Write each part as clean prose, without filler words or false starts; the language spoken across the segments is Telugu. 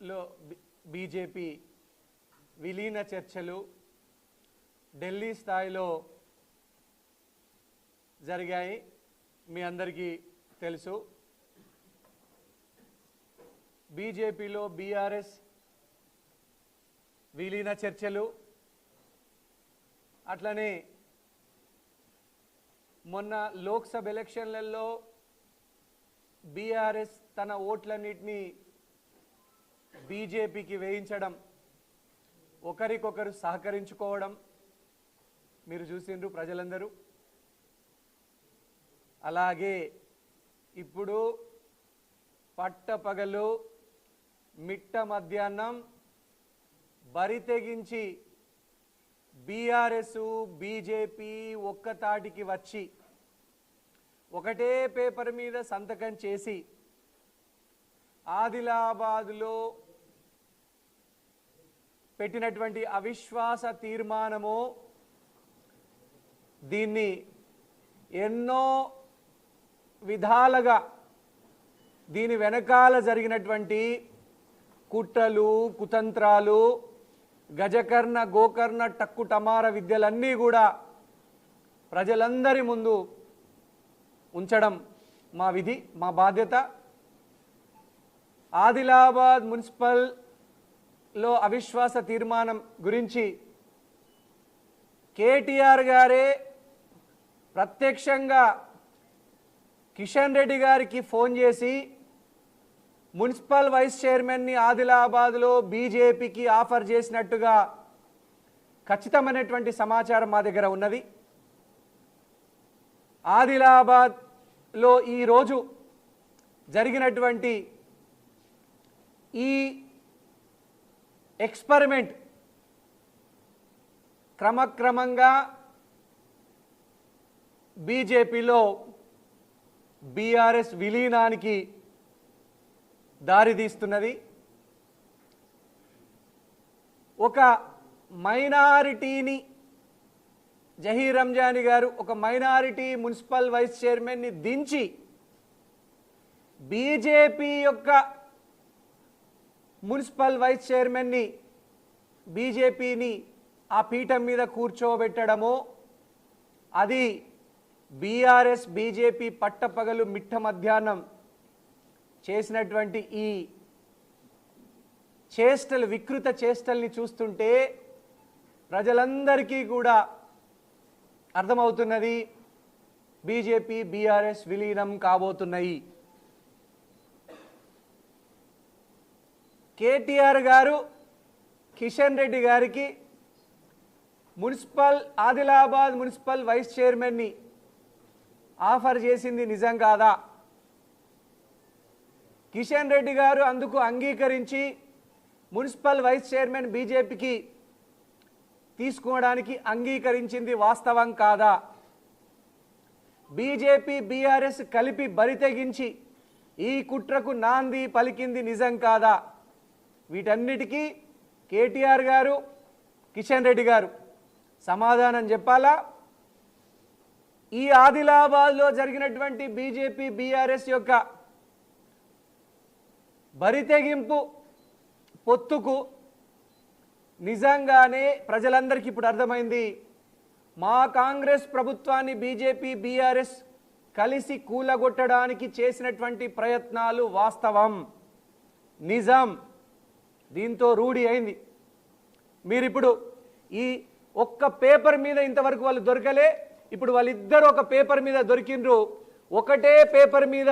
లో బీజేపీ విలీన చర్చలు ఢిల్లీ స్థాయిలో జరిగాయి. మీ అందరికీ తెలుసు. బీజేపీలో బీఆర్ఎస్ విలీన చర్చలు, అట్లనే మొన్న లోక్సభ ఎలక్షన్లలో బీఆర్ఎస్ తన ఓట్లన్నిటినీ బీజేపీకి వేయించడం, ఒకరికొకరు సహకరించుకోవడం మీరు చూసిండ్రు ప్రజలందరూ. అలాగే ఇప్పుడు పట్టపగలు మిట్ట మధ్యాహ్నం బరితెగించి బీఆర్ఎస్ బీజేపీ ఒక్కతాటికి వచ్చి ఒకటే పేపర్ మీద సంతకం చేసి ఆదిలాబాద్లో పెట్టినటువంటి అవిశ్వాస తీర్మానము, దీన్ని ఎన్నో విధాలుగా దీని వెనకాల జరిగినటువంటి కుట్రలు కుతంత్రాలు, గజకర్ణ గోకర్ణ టక్కు టమార విద్యలన్నీ కూడా ప్రజలందరి ముందు ఉంచడం మా విధి, మా బాధ్యత. ఆదిలాబాద్ మున్సిపల్లో అవిశ్వాస తీర్మానం గురించి కేటీఆర్ గారే ప్రత్యక్షంగా కిషన్ రెడ్డి గారికి ఫోన్ చేసి మున్సిపల్ వైస్ చైర్మన్ని ఆదిలాబాద్లో బీజేపీకి ఆఫర్ చేసినట్టుగా ఖచ్చితమైనటువంటి సమాచారం మా దగ్గర ఉన్నది. ఆదిలాబాద్లో ఈరోజు జరిగినటువంటి ఈ ఎక్స్పెరిమెంట్ క్రమక్రమంగా బీజేపీలో బీఆర్ఎస్ విలీనానికి దారితీస్తున్నది. ఒక మైనారిటీని, జహీర్ రంజానీ గారు ఒక మైనారిటీ మున్సిపల్ వైస్ చైర్మన్ని దించి బీజేపీ యొక్క మున్సిపల్ వైస్ చైర్మన్ని, బీజేపీని ఆ పీఠం మీద కూర్చోబెట్టడము, అది బీఆర్ఎస్ బీజేపీ పట్టపగలు మిట్ట మధ్యాహ్నం చేసినటువంటి ఈ చేష్టలు, వికృత చేష్టల్ని చూస్తుంటే ప్రజలందరికీ కూడా అర్థమవుతున్నది బీజేపీ బీఆర్ఎస్ విలీనం కాబోతున్నాయి. కేటీఆర్ గారు కిషన్ రెడ్డి గారికి ఆదిలాబాద్ మున్సిపల్ వైస్ చైర్మన్ని ఆఫర్ చేసింది నిజం కాదా? కిషన్ రెడ్డి గారు అందుకు అంగీకరించి మున్సిపల్ వైస్ చైర్మన్ బీజేపీకి తీసుకోవడానికి అంగీకరించింది వాస్తవం కాదా? బీజేపీ బీఆర్ఎస్ కలిపి బరితెగించి ఈ కుట్రకు నాంది పలికింది నిజం కాదా? వీటన్నిటికీ కేటీఆర్ గారు, కిషన్ రెడ్డి గారు సమాధానం చెప్పాలా? ఈ ఆదిలాబాద్లో జరిగినటువంటి బీజేపీ బీఆర్ఎస్ యొక్క బరితెగింపు పొత్తుకు నిజంగానే ప్రజలందరికీ ఇప్పుడు అర్థమైంది, మా కాంగ్రెస్ ప్రభుత్వాన్ని బీజేపీ బీఆర్ఎస్ కలిసి కూలగొట్టడానికి చేసినటువంటి ప్రయత్నాలు వాస్తవం, నిజం. దీంతో రూఢి అయింది. మీరిప్పుడు ఈ ఒక్క పేపర్ మీద ఇంతవరకు వాళ్ళు దొరకలే, ఇప్పుడు వాళ్ళిద్దరూ ఒక పేపర్ మీద దొరికిండ్రు. ఒకటే పేపర్ మీద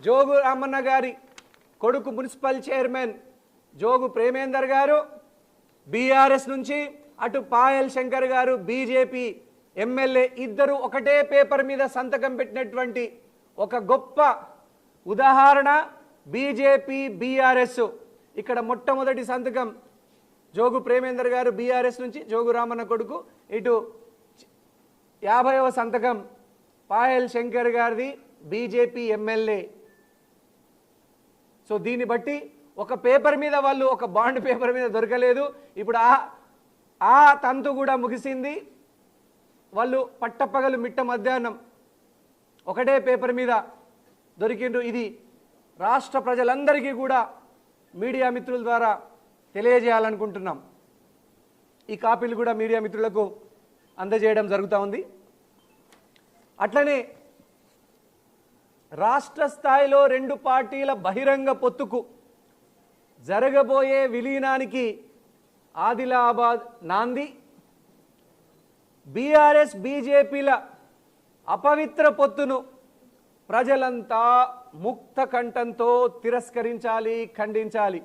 జోగు రామన్న గారి కొడుకు మున్సిపల్ చైర్మన్ జోగు ప్రేమేందర్ గారు బీఆర్ఎస్ నుంచి, అటు పాయల్ శంకర్ గారు బీజేపీ ఎమ్మెల్యే, ఇద్దరు ఒకటే పేపర్ మీద సంతకం పెట్టినటువంటి ఒక గొప్ప ఉదాహరణ బీజేపీ బీఆర్ఎస్. ఇక్కడ మొట్టమొదటి సంతకం జోగు ప్రేమేందర్ గారు బీఆర్ఎస్ నుంచి, జోగు రామన్న కొడుకు. ఇటు 50వ సంతకం పాయల్ శంకర్ గారిది, బీజేపీ ఎమ్మెల్యే. సో దీన్ని బట్టి ఒక పేపర్ మీద వాళ్ళు ఒక బాండ్ పేపర్ మీద దొరకలేదు. ఇప్పుడు ఆ తంతు కూడా ముగిసింది. వాళ్ళు పట్టపగలు మిట్ట మధ్యాహ్నం ఒకటే పేపర్ మీద దొరికిండ్రు. ఇది రాష్ట్ర ప్రజలందరికీ కూడా మీడియా మిత్రుల ద్వారా తెలియజేయాలనుకుంటున్నాం. ఈ కాపీలు కూడా మీడియా మిత్రులకు అందజేయడం జరుగుతూ ఉంది. అట్లనే రాష్ట్ర స్థాయిలో 2 పార్టీల బహిరంగ పొత్తుకు జరగబోయే విలీనానికి ఆదిలాబాద్ నాంది, బీఆర్ఎస్ బీజేపీల అపవిత్ర పొత్తును ప్రజలంతా ముక్త కంఠంతో తిరస్కరించాలి, ఖండించాలి.